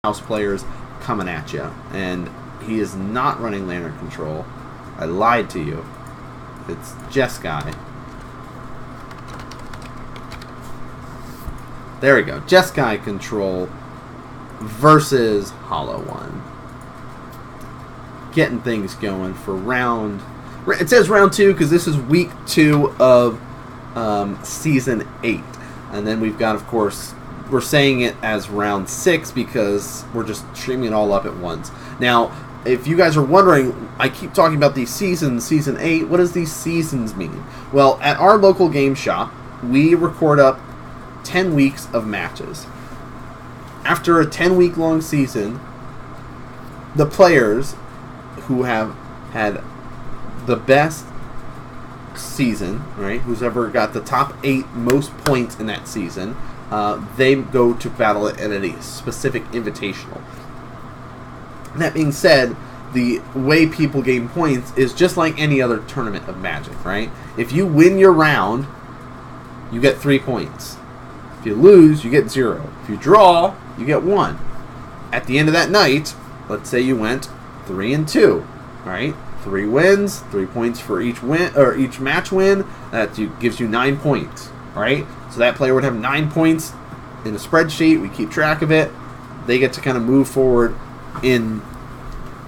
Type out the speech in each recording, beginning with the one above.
house players coming at you. And he is not running Lantern Control. I lied to you. It's Jeskai. There we go. Jeskai Control versus Hollow One. Getting things going for round... It says round 2 because this is week 2 of season 8. And then we've got, of course, we're saying it as round 6 because we're just streaming it all up at once. Now, if you guys are wondering, I keep talking about these seasons, season 8. What does these seasons mean? Well, at our local game shop, we record up 10 weeks of matches. After a 10-week long season, the players who have had the best season, right, who's ever got the top 8 most points in that season, they go to battle it at a specific invitational. That being said, the way people gain points is just like any other tournament of Magic, right? If you win your round, you get 3 points. If you lose, you get 0. If you draw, you get 1. At the end of that night, let's say you went 3-2, right? 3 wins, 3 points for each win or each match win. That gives you 9 points, right? So that player would have 9 points in a spreadsheet. We keep track of it. They get to kind of move forward in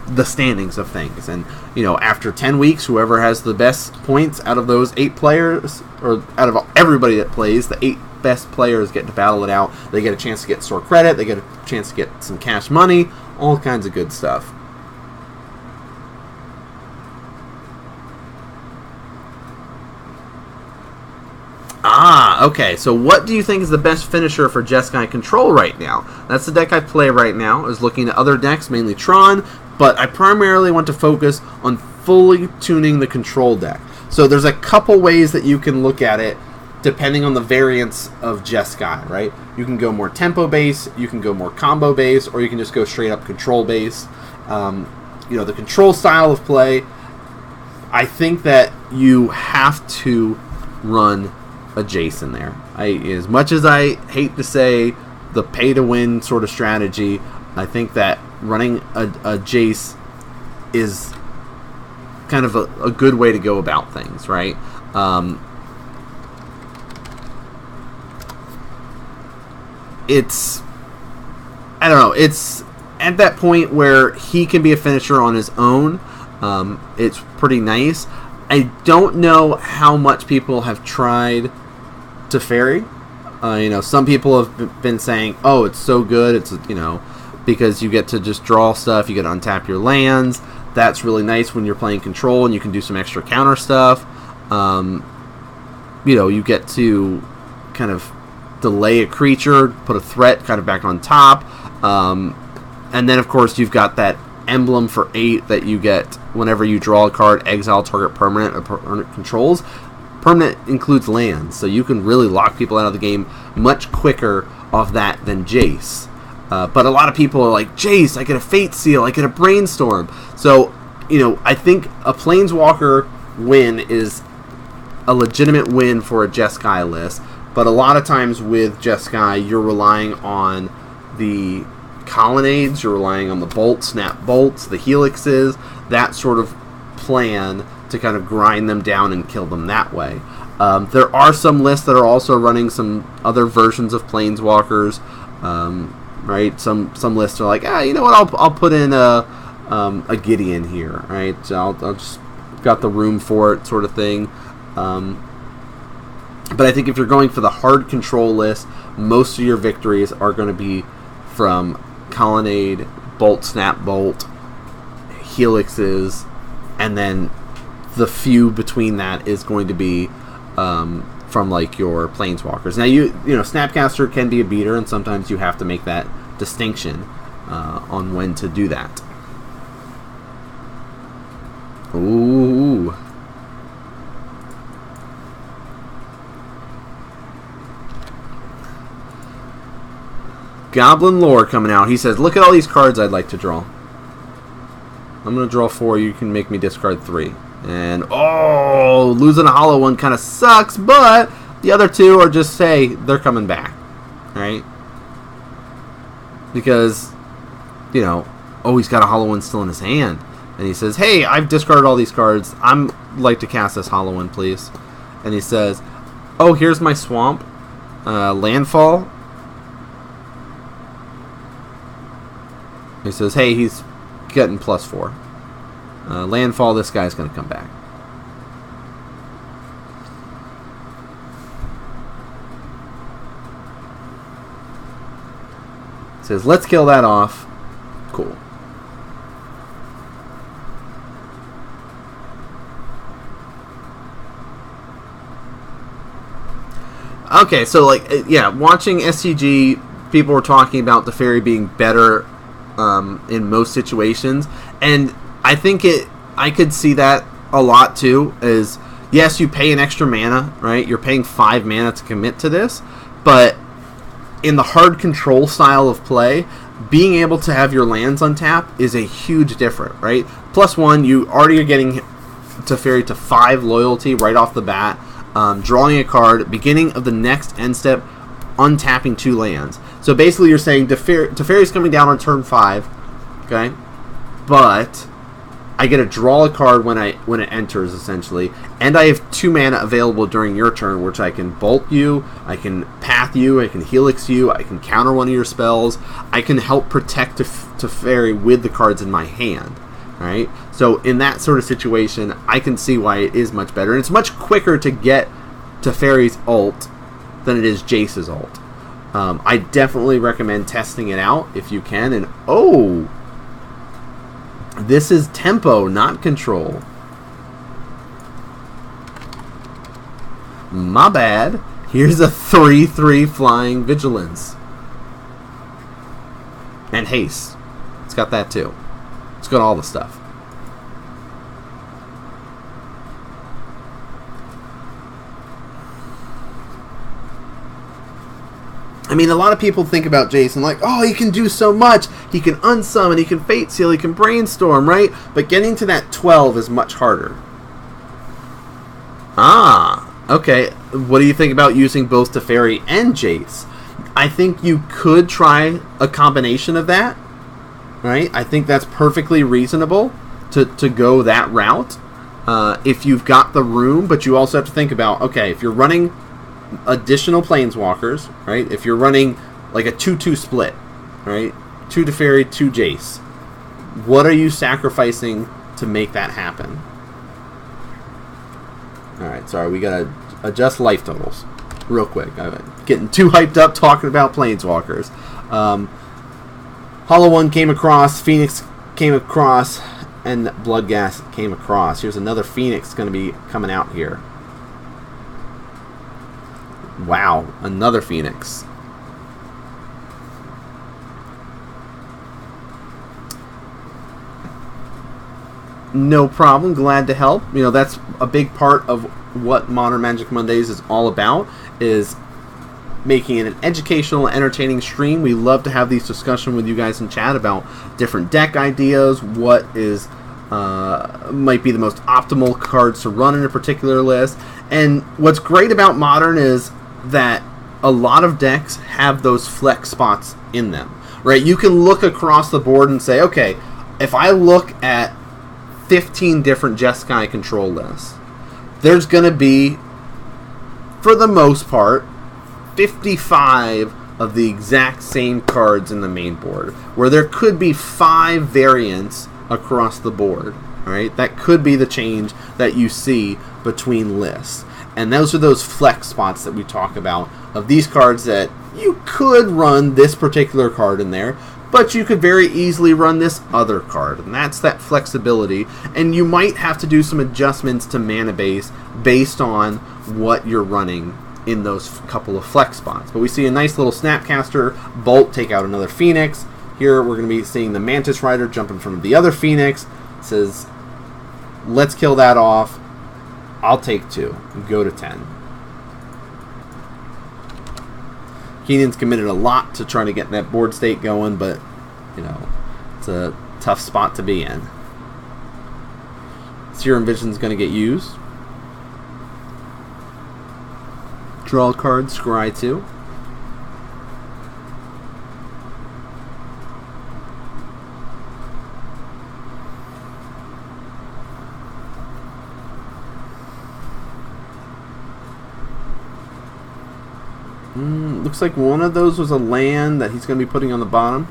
the standings of things. And, you know, after 10 weeks, whoever has the best points out of those 8 players, or out of everybody that plays, the 8 best players get to battle it out. They get a chance to get store credit. They get a chance to get some cash money. All kinds of good stuff. Okay, so what do you think is the best finisher for Jeskai Control right now? That's the deck I play right now. I was looking at other decks, mainly Tron, but I primarily want to focus on fully tuning the control deck. So there's a couple ways that you can look at it depending on the variance of Jeskai, right? You can go more tempo base, you can go more combo base, or you can just go straight up control base. You know, the control style of play, I think that you have to run a Jace in there. As much as I hate to say the pay-to-win sort of strategy, I think that running a Jace is kind of a good way to go about things, right? It's, I don't know, it's at that point where he can be a finisher on his own. It's pretty nice. I don't know how much people have tried to Fairy. You know, some people have been saying, oh, it's so good, it's, you know, because you get to just draw stuff, you get to untap your lands. That's really nice when you're playing control and you can do some extra counter stuff. You know, you get to kind of delay a creature, put a threat kind of back on top. And then, of course, you've got that emblem for 8 that you get whenever you draw a card, exile target permanent or permanent controls. Permanent includes lands, so you can really lock people out of the game much quicker off that than Jace. But a lot of people are like, Jace, I get a Fate Seal, I get a Brainstorm. So, you know, I think a Planeswalker win is a legitimate win for a Jeskai list, but a lot of times with Jeskai, you're relying on the Colonnades, you're relying on the Bolt, Snap Bolts, the Helixes, that sort of plan to kind of grind them down and kill them that way. There are some lists that are also running some other versions of Planeswalkers, right? Some lists are like, you know what? I'll put in a Gideon here, right? I'll just got the room for it, sort of thing. But I think if you're going for the hard control list, most of your victories are going to be from Colonnade, Bolt, Snap, Bolt, Helixes, and then the few between that is going to be from like your Planeswalkers. Now you know Snapcaster can be a beater, and sometimes you have to make that distinction on when to do that. Ooh. Goblin Lore coming out. He says, look at all these cards I'd like to draw. I'm going to draw 4. You can make me discard 3. And, oh, losing a Hollow One kind of sucks, but the other 2 are just, say, they're coming back. Right? Because oh, he's got a hollow one still in his hand. And he says, hey, I've discarded all these cards. I'm like to cast this hollow one, please. And he says, oh, here's my swamp. Landfall. He says, hey, he's getting +4. Landfall, this guy's going to come back. He says, let's kill that off. Cool. Okay, so watching SCG, people were talking about the fairy being better in most situations, and I think I could see that a lot too. Is yes, you pay an extra mana, right? You're paying 5 mana to commit to this, but in the hard control style of play, being able to have your lands untap is a huge difference, right? +1, you already are getting Teferi to 5 loyalty right off the bat. Drawing a card, beginning of the next end step, untapping 2 lands. So basically you're saying Teferi's coming down on turn 5, okay? But I get to draw a card when it enters, essentially, and I have 2 mana available during your turn, which I can bolt you, I can path you, I can helix you, I can counter one of your spells, I can help protect Teferi with the cards in my hand. Right? So in that sort of situation, I can see why it is much better. And it's much quicker to get Teferi's ult than it is Jace's ult. I definitely recommend testing it out if you can. And oh, this is tempo, not control. My bad. Here's a 3/3 flying vigilance. And haste. It's got that too. It's got all the stuff. I mean, a lot of people think about Jason like, oh, he can do so much. He can unsummon, he can fate seal, he can brainstorm, right? But getting to that 12 is much harder. Ah, okay. What do you think about using both Teferi and Jace? I think you could try a combination of that. Right? I think that's perfectly reasonable to go that route if you've got the room, but you also have to think about, okay, if you're running additional planeswalkers, right? If you're running like a 2-2 split, right? 2 Teferi, 2 Jace. What are you sacrificing to make that happen? Alright, sorry, we gotta adjust life totals real quick. I'm getting too hyped up talking about planeswalkers. Hollow One came across, Phoenix came across, and Bloodghast came across. Here's another Phoenix going to be coming out here. Wow, another Phoenix. No problem, glad to help. That's a big part of what Modern Magic Mondays is all about, is making it an educational, entertaining stream. We love to have these discussions with you guys in chat about different deck ideas, what is might be the most optimal cards to run in a particular list. And what's great about Modern is that a lot of decks have those flex spots in them, right? You can look across the board and say, okay, if I look at 15 different Jeskai control lists, there's going to be, for the most part, 55 of the exact same cards in the main board, where there could be 5 variants across the board. Right? That could be the change that you see between lists. And those are those flex spots that we talk about, of these cards that you could run this particular card in there, but you could very easily run this other card. And that's that flexibility. And you might have to do some adjustments to mana base based on what you're running in those couple of flex spots. But we see a nice little Snapcaster Bolt take out another Phoenix. Here we're going to be seeing the Mantis Rider jump in front of the other Phoenix. It says, let's kill that off. I'll take 2. Go to 10. Keenan's committed a lot to trying to get that board state going, but, it's a tough spot to be in. Serum Vision's going to get used. Draw a card, scry 2. Looks like one of those was a land that he's going to be putting on the bottom.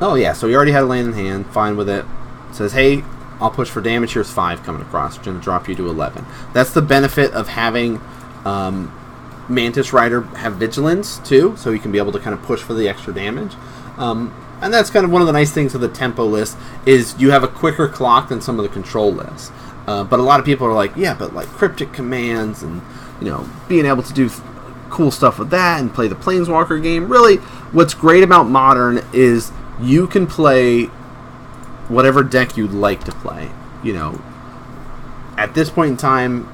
Oh yeah, so he already had a land in hand. Fine with it. Says, hey, I'll push for damage. Here's 5 coming across. Going to drop you to 11. That's the benefit of having Mantis Rider have Vigilance too, so he can be able to kind of push for the extra damage. And that's kind of one of the nice things of the tempo list is you have a quicker clock than some of the control lists. But a lot of people are like, yeah, but like cryptic commands and being able to do cool stuff with that and play the Planeswalker game. Really, what's great about Modern is you can play whatever deck you'd like to play. At this point in time,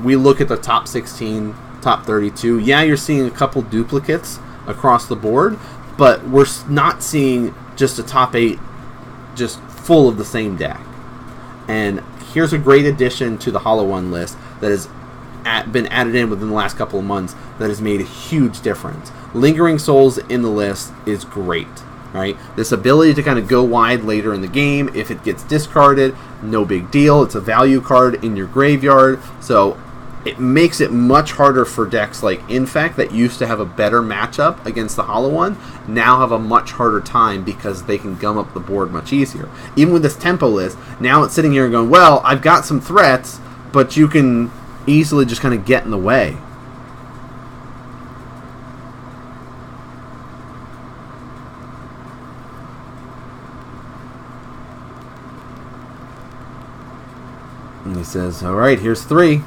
we look at the top 16, top 32. Yeah, you're seeing a couple duplicates across the board, but we're not seeing just a top 8 just full of the same deck. And here's a great addition to the Hollow One list that has been added in within the last couple of months that has made a huge difference. Lingering Souls in the list is great, right? This ability to kind of go wide later in the game. If it gets discarded, no big deal. It's a value card in your graveyard, so it makes it much harder for decks like Infect that used to have a better matchup against the Hollow One, now have a much harder time because they can gum up the board much easier. Even with this tempo list, now it's sitting here and going, well, I've got some threats, but you can easily just kind of get in the way. And he says, all right, here's 3.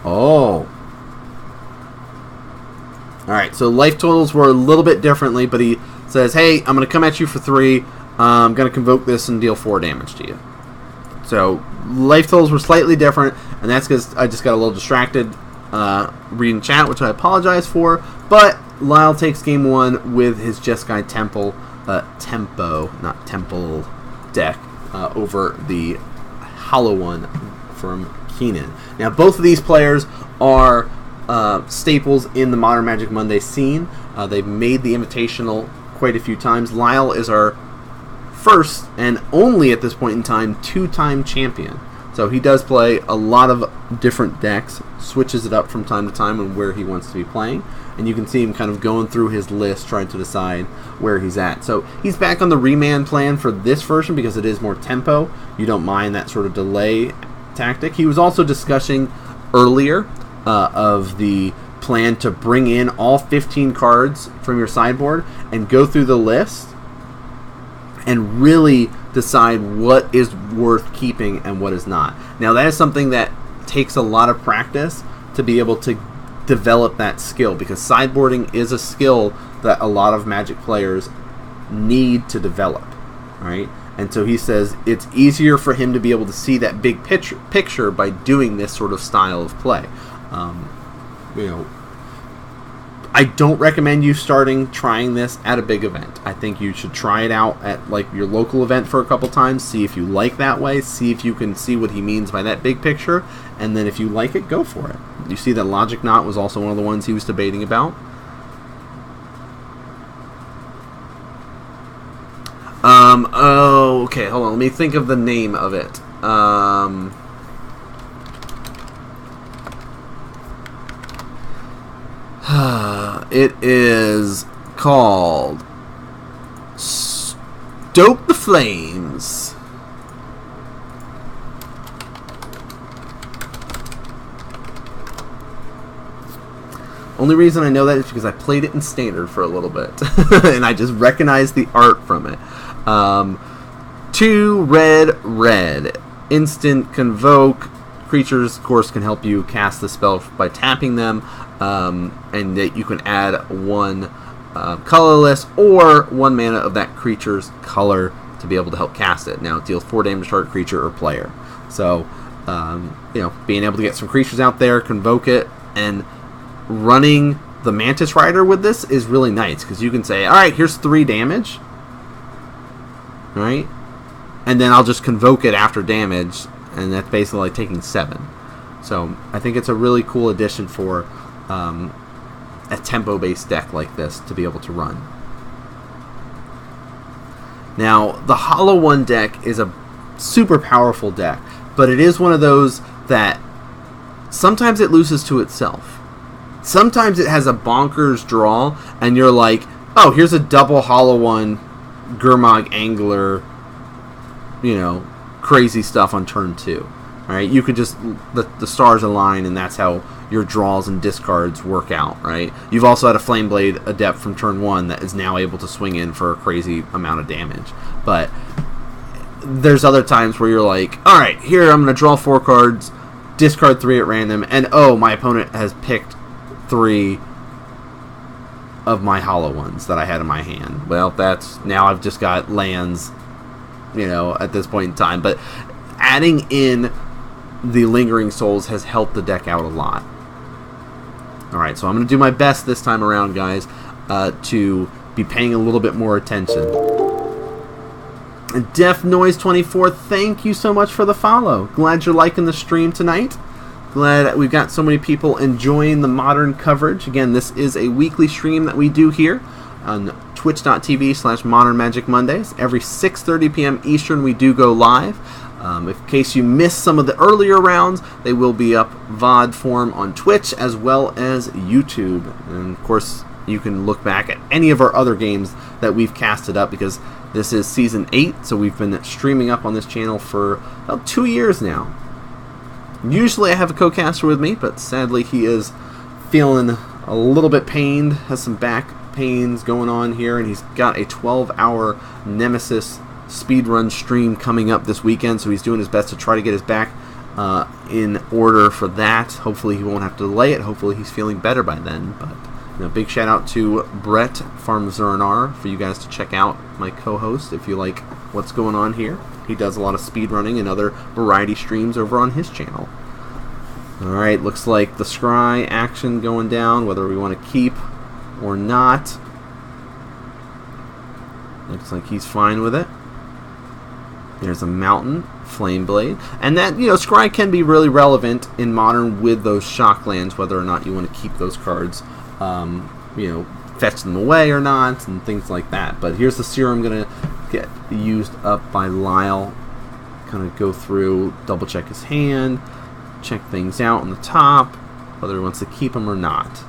Oh. Alright, so life totals were a little bit differently, but he says, hey, I'm going to come at you for 3. I'm going to convoke this and deal 4 damage to you. So life totals were slightly different, and that's because I just got a little distracted reading chat, which I apologize for. But Lyle takes game 1 with his Jeskai Temple, not Temple deck over the Hollow One from Keenan. Now, both of these players are staples in the Modern Magic Monday scene. They've made the Invitational quite a few times. Lyle is our first and only at this point in time 2-time champion. So he does play a lot of different decks, switches it up from time to time on where he wants to be playing, and you can see him kind of going through his list trying to decide where he's at. So he's back on the remand plan for this version because it is more tempo. You don't mind that sort of delay tactic. He was also discussing earlier of the plan to bring in all 15 cards from your sideboard and go through the list and really decide what is worth keeping and what is not. Now, that is something that takes a lot of practice to be able to develop that skill, because sideboarding is a skill that a lot of Magic players need to develop, right? And so he says it's easier for him to be able to see that big picture by doing this sort of style of play. I don't recommend you trying this at a big event. I think you should try it out at like your local event for a couple times, see if you like that way, see if you can see what he means by that big picture, and then if you like it, go for it. You see that Logic Knot was also one of the ones he was debating about. Oh, okay, hold on, let me think of the name of it. It is called Stoke the Flames. Only reason I know that is because I played it in Standard for a little bit. And I just recognized the art from it. 2 red. Instant convoke. Creatures, of course, can help you cast the spell by tapping them. And that you can add 1 colorless or 1 mana of that creature's color to be able to help cast it. Now, it deals 4 damage to target creature or player. So, being able to get some creatures out there, convoke it, and running the Mantis Rider with this is really nice, because you can say, alright, here's 3 damage. Alright? And then I'll just convoke it after damage, and that's basically like taking 7. So I think it's a really cool addition for a tempo-based deck like this to be able to run. Now, the Hollow One deck is a super powerful deck, but it is one of those that sometimes it loses to itself. Sometimes it has a bonkers draw, and you're like, oh, here's a double Hollow One Gurmag Angler, crazy stuff on turn 2. Alright, you could just, the stars align, and that's how your draws and discards work out, right? You've also had a Flameblade Adept from turn 1 that is now able to swing in for a crazy amount of damage. But there's other times where you're like, alright, here I'm going to draw 4 cards, discard 3 at random, and oh, my opponent has picked 3 of my Hollow Ones that I had in my hand. Well, now I've just got lands, at this point in time. But adding in the Lingering Souls has helped the deck out a lot. Alright, so I'm going to do my best this time around, guys, to be paying a little bit more attention. Def Noise 24, thank you so much for the follow. Glad you're liking the stream tonight. Glad we've got so many people enjoying the Modern coverage. Again, this is a weekly stream that we do here on twitch.tv/Modern Magic Mondays. Every 6:30 p.m. Eastern, we do go live. In case you missed some of the earlier rounds, they will be up VOD form on Twitch as well as YouTube. And of course, you can look back at any of our other games that we've casted up, because this is Season 8, so we've been streaming up on this channel for about 2 years now. Usually I have a co-caster with me, but sadly he is feeling a little bit pained, has some back pains going on here, and he's got a 12-hour Nemesis speedrun stream coming up this weekend, so he's doing his best to try to get his back in order for that. Hopefully he won't have to delay it. Hopefully he's feeling better by then. But big shout out to Brett Farmzernar for you guys to check out, my co-host, if you like what's going on here. He does a lot of speedrunning and other variety streams over on his channel. Alright, looks like the scry action going down, whether we want to keep or not. Looks like he's fine with it. There's a Mountain, Flameblade. And that, scry can be really relevant in Modern with those shock lands, whether or not you want to keep those cards, fetch them away or not, and things like that. But here's the serum going to get used up by Lyle. Kind of go through, double check his hand, check things out on the top, whether he wants to keep them or not.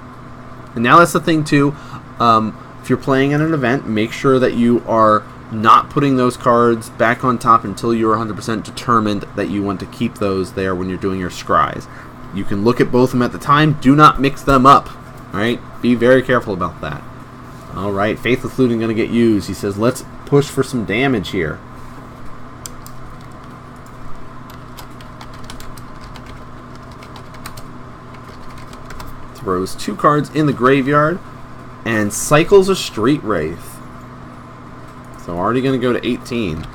And now that's the thing too, if you're playing at an event, make sure that you are not putting those cards back on top until you're 100% determined that you want to keep those there when you're doing your scries. You can look at both of them at the time, do not mix them up. Alright, be very careful about that. Alright, Faithless Looting going to get used. He says, let's push for some damage here. Throws 2 cards in the graveyard and cycles a Street Wraith. So already going to go to 18.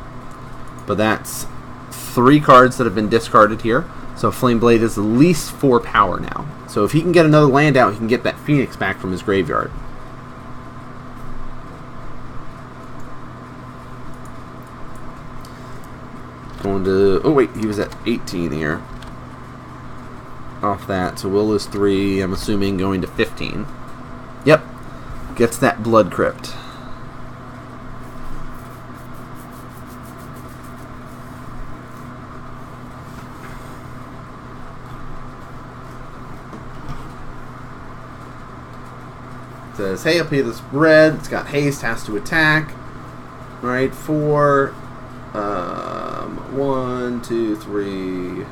But that's 3 cards that have been discarded here. So Flameblade is at least 4 power now. So if he can get another land out, he can get that Phoenix back from his graveyard. Going to... oh wait, he was at 18 here. Off that, so Will is 3, I'm assuming going to 15. Yep, gets that Blood Crypt. Says, hey, I'll pay this red. It's got haste, has to attack. Alright, 4. 1, 2, 3.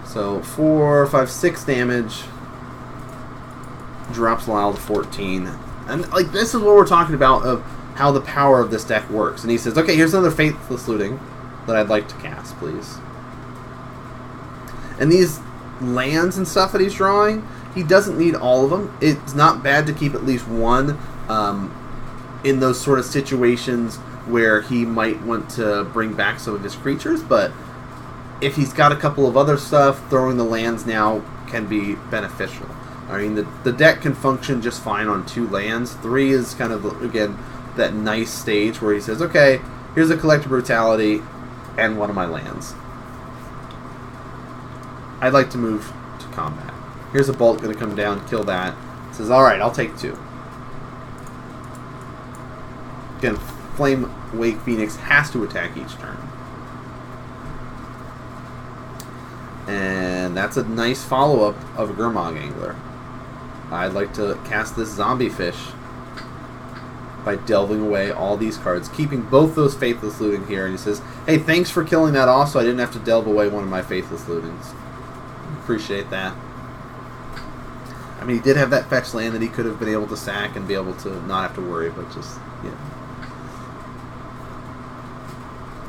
So 4, 5, 6 damage. Drops Lyle to 14. And like this is what we're talking about of how the power of this deck works. And he says, okay, here's another Faithless Looting that I'd like to cast, please. And these lands and stuff that he's drawing, he doesn't need all of them. It's not bad to keep at least one in those sort of situations where he might want to bring back some of his creatures, but if he's got a couple of other stuff, throwing the lands now can be beneficial. I mean, the deck can function just fine on 2 lands. 3 is kind of, again, that nice stage where he says, okay, here's a Collective Brutality and one of my lands. I'd like to move to combat. Here's a bolt going to come down, kill that. It says, alright, I'll take 2. Again, Flame Wake Phoenix has to attack each turn. And that's a nice follow-up of a Gurmag Angler. I'd like to cast this Zombie Fish by delving away all these cards, keeping both those Faithless Looting here. And he says, hey, thanks for killing that off so I didn't have to delve away one of my Faithless Lootings. Appreciate that. I mean, he did have that fetch land that he could have been able to sack and be able to not have to worry, but just, you know.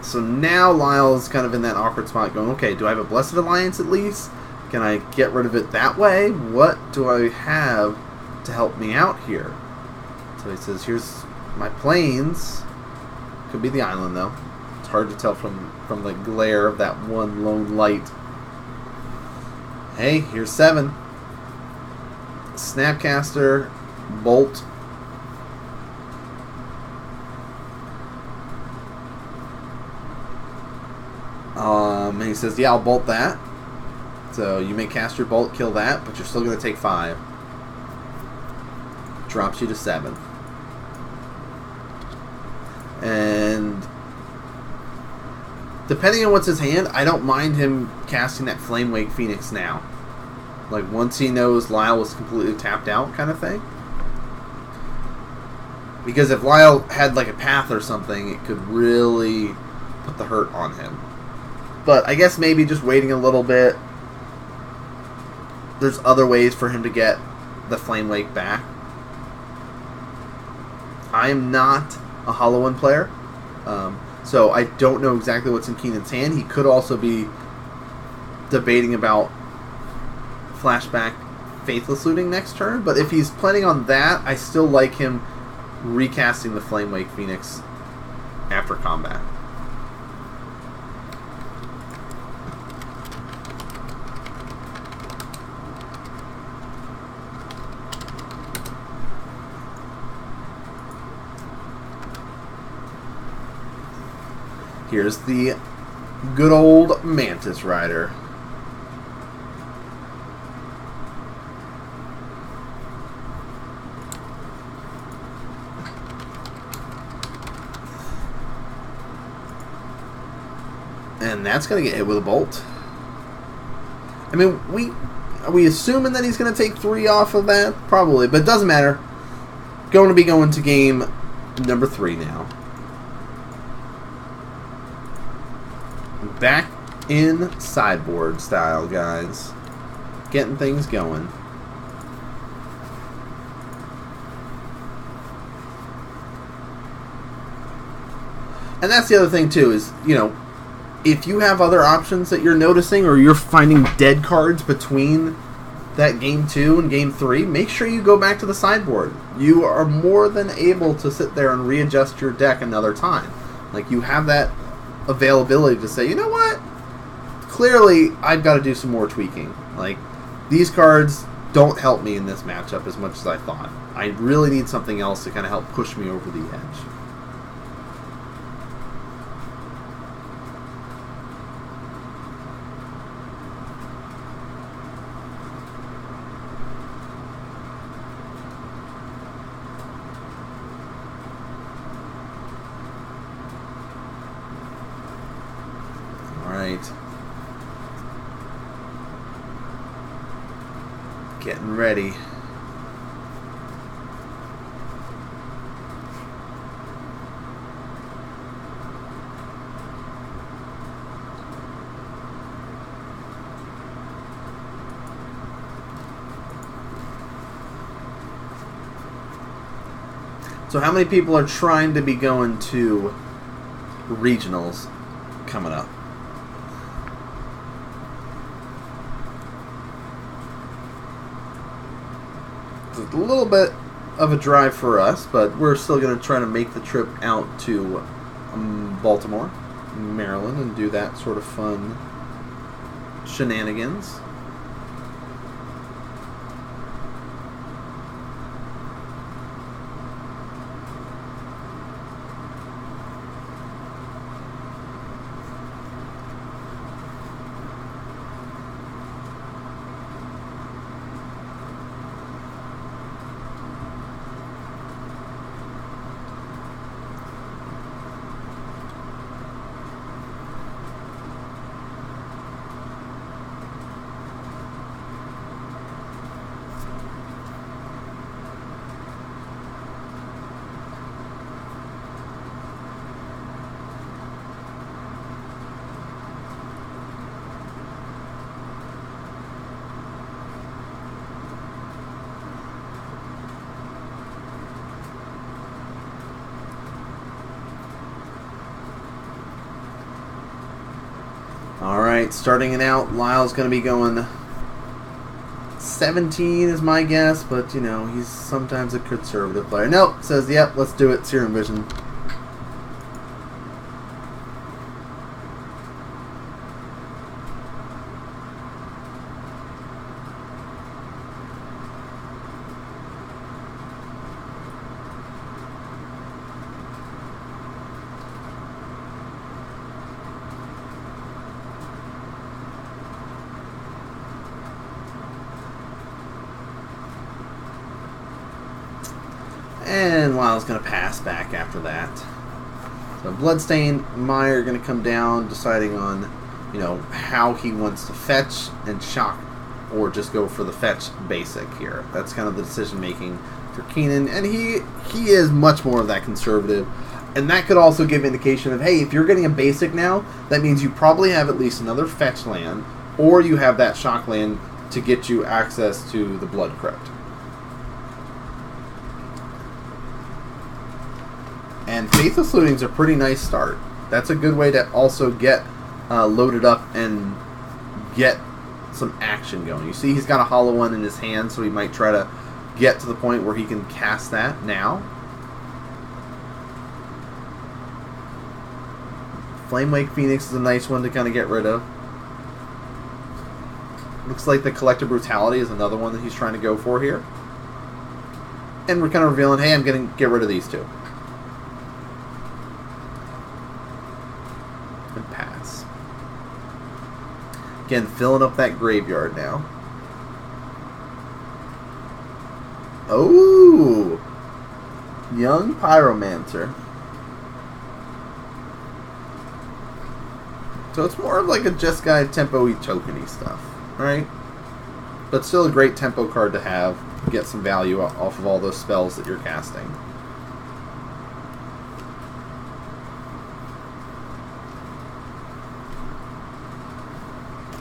So now Lyle's kind of in that awkward spot going, okay, do I have a Blessed Alliance at least? Can I get rid of it that way? What do I have to help me out here? So he says, here's my planes. Could be the island, though. It's hard to tell from the glare of that one lone light. Hey, here's 7. Snapcaster, Bolt. And he says, yeah, I'll bolt that. So you may cast your bolt, kill that, but you're still going to take 5. Drops you to 7. And depending on what's his hand, I don't mind him casting that Flame Wake Phoenix now. Like, once he knows Lyle was completely tapped out kind of thing. Because if Lyle had, like, a path or something, it could really put the hurt on him. But I guess maybe just waiting a little bit. There's other ways for him to get the Flame Wake back. I am not a Hollow One player. So I don't know exactly what's in Keenan's hand. He could also be debating about flashback Faithless Looting next turn. But if he's planning on that, I still like him recasting the Flame Wake Phoenix after combat. Here's the good old Mantis Rider. And that's going to get hit with a bolt. I mean, are we assuming that he's going to take 3 off of that? Probably, but it doesn't matter. Going to be going to game number 3 now. Back in sideboard style, guys. Getting things going. And that's the other thing, too, is, you know, if you have other options that you're noticing or you're finding dead cards between that game 2 and game 3, make sure you go back to the sideboard. You are more than able to sit there and readjust your deck another time. Like, you have that availability to say, you know what? Clearly, I've got to do some more tweaking. Like, these cards don't help me in this matchup as much as I thought. I really need something else to kind of help push me over the edge. Getting ready. So how many people are trying to be going to regionals coming up? A little bit of a drive for us, but we're still going to try to make the trip out to Baltimore, Maryland, and do that sort of fun shenanigans. Alright, starting it out, Lyle's going to be going 17 is my guess, but, you know, he's sometimes a conservative player. Nope, says, yep, let's do it, Serum Vision. And Lyle's going to pass back after that. So Bloodstain, Meyer going to come down, deciding on, you know, how he wants to fetch and shock, or just go for the fetch basic here. That's kind of the decision making for Keenan, and he is much more of that conservative. And that could also give indication of, hey, if you're getting a basic now, that means you probably have at least another fetch land, or you have that shock land to get you access to the Blood Crypt. And Faithless Looting's a pretty nice start. That's a good way to also get loaded up and get some action going. You see he's got a hollow one in his hand, so he might try to get to the point where he can cast that now. Flamewake Phoenix is a nice one to kind of get rid of. Looks like the Collective Brutality is another one that he's trying to go for here. And we're kind of revealing, hey, I'm going to get rid of these two. And pass. Again, filling up that graveyard now. Oh! Young Pyromancer. So it's more of like a Jeskai tempo-y tokeny stuff, right? But still a great tempo card to have. Get some value off of all those spells that you're casting.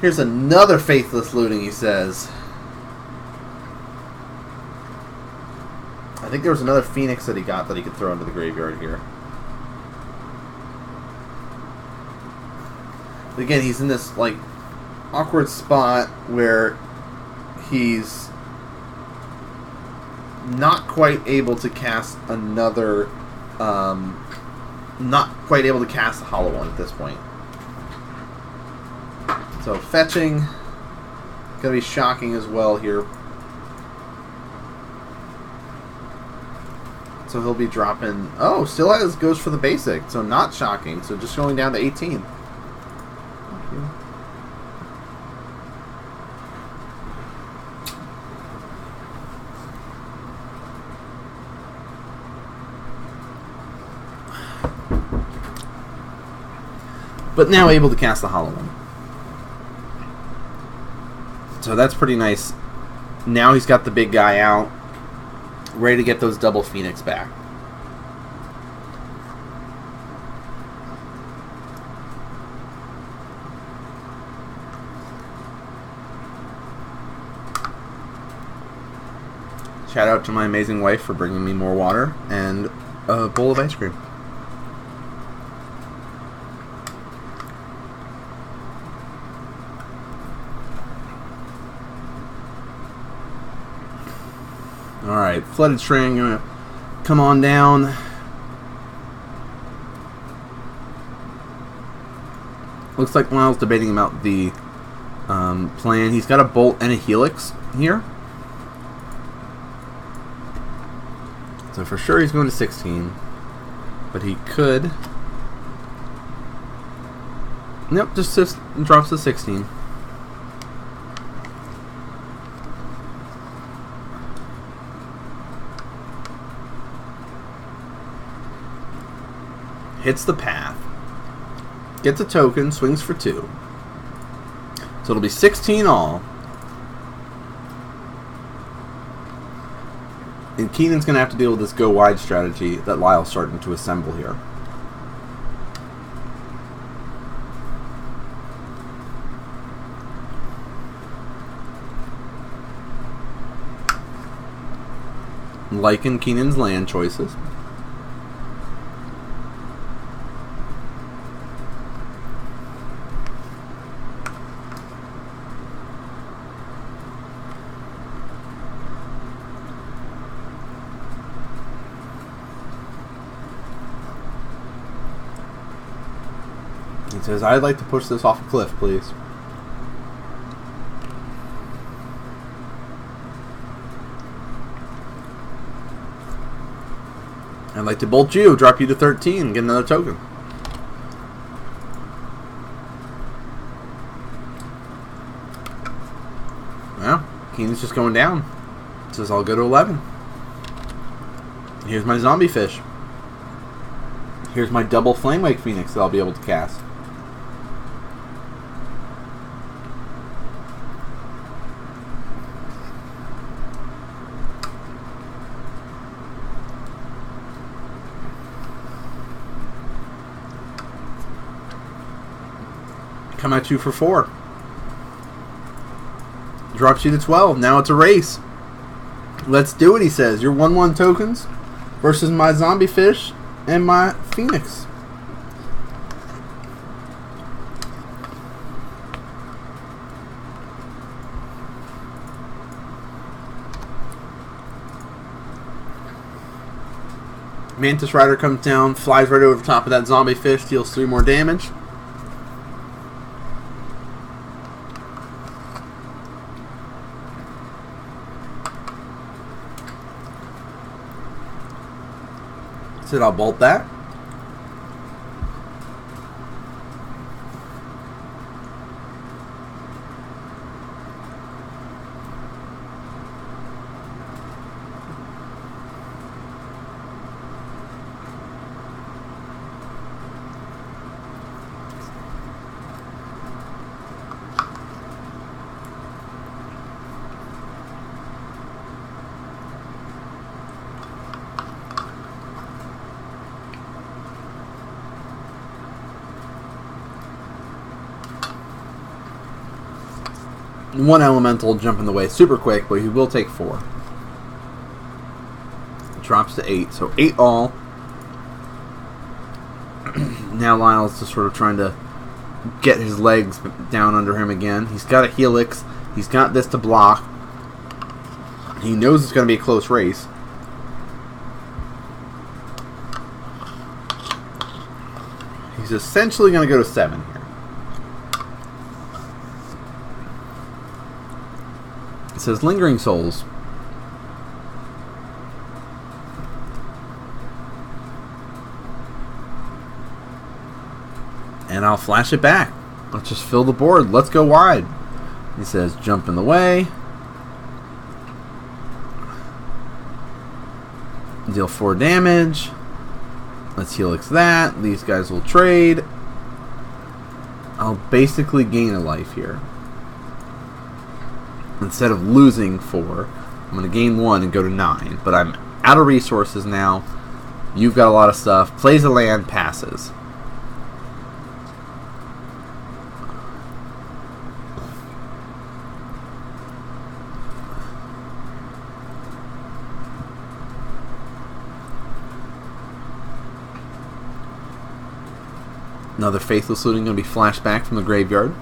Here's another Faithless Looting, he says. I think there was another Phoenix that he got that he could throw into the graveyard here. But again, he's in this, like, awkward spot where he's not quite able to cast another, not quite able to cast a Hollow One at this point. So fetching, gonna be shocking as well here. So he'll be dropping. Oh, still goes for the basic. So not shocking. So just going down to 18. But now able to cast the Hollow One. So that's pretty nice. Now he's got the big guy out, ready to get those double Phoenix back. Shout out to my amazing wife for bringing me more water and a bowl of ice cream. Alright, Flooded String, gonna come on down. Looks like Lyle's debating about the plan. He's got a Bolt and a Helix here. So for sure he's going to 16. But he could... Nope, just drops to 16. Hits the path. Gets a token, swings for 2. So it'll be 16 all. And Keenan's going to have to deal with this go wide strategy that Lyle's starting to assemble here. Liking Keenan's land choices. He says, I'd like to push this off a cliff, please. I'd like to bolt you, drop you to 13, and get another token. Well, Keenan's just going down. Says I'll go to 11. Here's my zombie fish. Here's my double flame wake phoenix that I'll be able to cast. Come at you for 4. Drops you to 12. Now it's a race. Let's do it, he says. Your 1/1 tokens versus my zombie fish and my phoenix. Mantis Rider comes down, flies right over the top of that zombie fish, deals 3 more damage. Said I'll bolt that. One elemental will jump in the way super quick, but he will take 4. Drops to 8, so 8 all. Now Lyle's just sort of trying to get his legs down under him again. He's got a helix. He's got this to block. He knows it's going to be a close race. He's essentially going to go to 7 here. It says Lingering Souls. And I'll flash it back. Let's just fill the board. Let's go wide. He says jump in the way. Deal 4 damage. Let's helix that. These guys will trade. I'll basically gain a life here. Instead of losing 4, I'm going to gain 1 and go to 9. But I'm out of resources now. You've got a lot of stuff. Plays a land, passes. Another Faithless Looting going to be flashed back from the graveyard.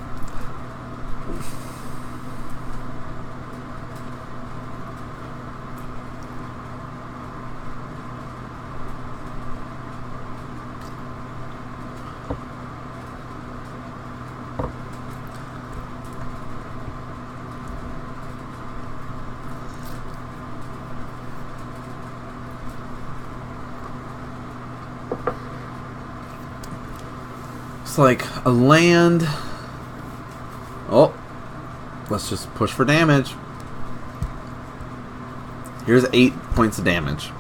Like a land. Oh, let's just push for damage. Here's 8 points of damage.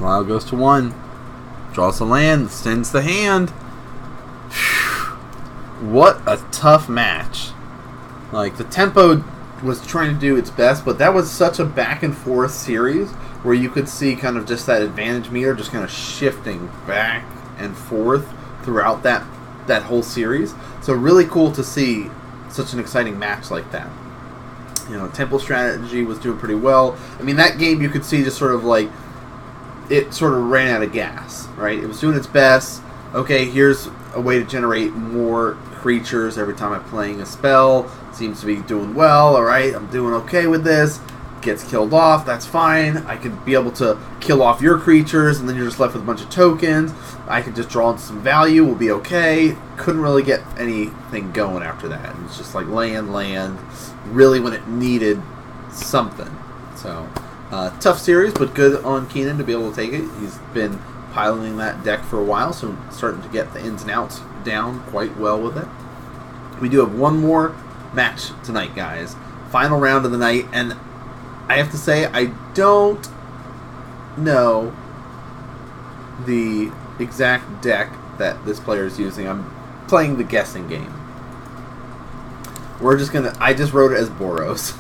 Lyle goes to 1, draws a land, sends the hand. What a tough match. Like, the tempo was trying to do its best, but that was such a back and forth series where you could see kind of just that advantage meter just kind of shifting back and forth throughout that whole series. So really cool to see such an exciting match like that. You know, Temple strategy was doing pretty well. I mean, that game you could see just sort of like it sort of ran out of gas, right? It was doing its best. Okay, here's a way to generate more creatures every time I'm playing a spell. Seems to be doing well. Alright, I'm doing okay with this. gets killed off, that's fine. I could be able to kill off your creatures, and then you're just left with a bunch of tokens. I could just draw in some value, we'll be okay. Couldn't really get anything going after that. It was just like land, really when it needed something. So, tough series, but good on Keenan to be able to take it. He's been piloting that deck for a while, so starting to get the ins and outs down quite well with it. We do have one more match tonight, guys. Final round of the night, and I have to say, I don't know the exact deck that this player is using. I'm playing the guessing game. I just wrote it as Boros.